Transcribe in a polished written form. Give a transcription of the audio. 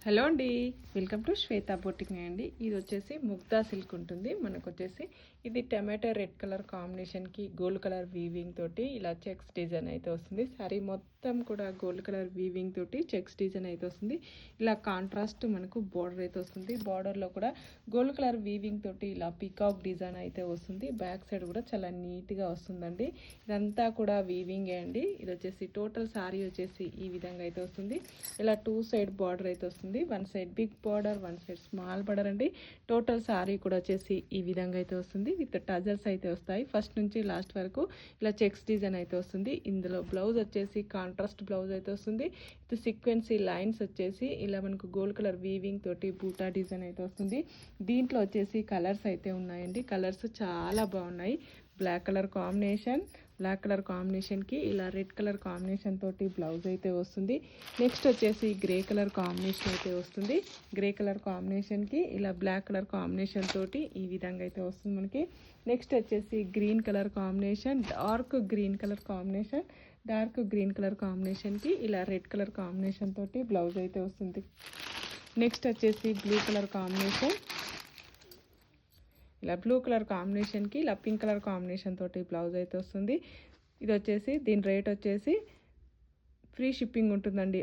Hello అండి, welcome to Shweta boutique అండి. ఇది వచ్చేసి ముగ్దా సిల్క్ ఉంటుంది. మనకు వచ్చేసి ఇది టమాటో రెడ్ కలర్ కాంబినేషన్కి గోల్డ్ కలర్ వీవింగ్ తోటి ఇలా చెక్స్ డిజైన్ అయితే వస్తుంది. సారీ మొత్తం కూడా గోల్డ్ కలర్ వీవింగ్ తోటి చెక్స్ డిజైన్ అయితే వస్తుంది. ఇలా కాంట్రాస్ట్ మనకు బార్డర్ అయితే వస్తుంది. బార్డర్లో కూడా గోల్డ్ కలర్ వీవింగ్ తోటి ఇలా పీకాక్ డిజైన్ అయితే వస్తుంది. బ్యాక్ సైడ్ కూడా చాలా నీట్గా వస్తుందండి. ఇదంతా కూడా వీవింగే అండి. ఇది వచ్చేసి టోటల్ సారీ వచ్చేసి ఈ విధంగా అయితే వస్తుంది. ఇలా టూ సైడ్ బార్డర్ అయితే వస్తుంది. One side big border, one side small border అండి. టోటల్ సారీ కూడా వచ్చేసి ఈ విధంగా అయితే వస్తుంది. విత్ టజల్స్ అయితే వస్తాయి. ఫస్ట్ నుంచి లాస్ట్ వరకు ఇలా చెక్స్ డిజైన్ అయితే వస్తుంది. ఇందులో బ్లౌజ్ వచ్చేసి కాంట్రాస్ట్ బ్లౌజ్ అయితే వస్తుంది. విత్ సీక్వెన్సీ లైన్స్ వచ్చేసి ఇలా మనకు గోల్డ్ కలర్ వీవింగ్ తోటి బూటా డిజైన్ అయితే వస్తుంది. దీంట్లో వచ్చేసి కలర్స్ అయితే ఉన్నాయండి. కలర్స్ చాలా బాగున్నాయి. బ్లాక్ కలర్ కాంబినేషన్కి ఇలా రెడ్ కలర్ కాంబినేషన్ తోటి బ్లౌజ్ అయితే వస్తుంది. నెక్స్ట్ వచ్చేసి గ్రే కలర్ కాంబినేషన్ అయితే వస్తుంది. గ్రే కలర్ కాంబినేషన్కి ఇలా బ్లాక్ కలర్ కాంబినేషన్ తోటి ఈ విధంగా అయితే వస్తుంది మనకి. నెక్స్ట్ వచ్చేసి green colour combination, dark green colour కాంబినేషన్కి ఇలా రెడ్ కలర్ కాంబినేషన్ తోటి బ్లౌజ్ అయితే వస్తుంది. నెక్స్ట్ వచ్చేసి బ్లూ కలర్ కాంబినేషన్, ఇలా బ్లూ కలర్ కాంబినేషన్కి ఇలా పింక్ కలర్ కాంబినేషన్ తోటి బ్లౌజ్ అయితే వస్తుంది. ఇది వచ్చేసి దీని రేట్ వచ్చేసి ఫ్రీ షిప్పింగ్ ఉంటుందండి.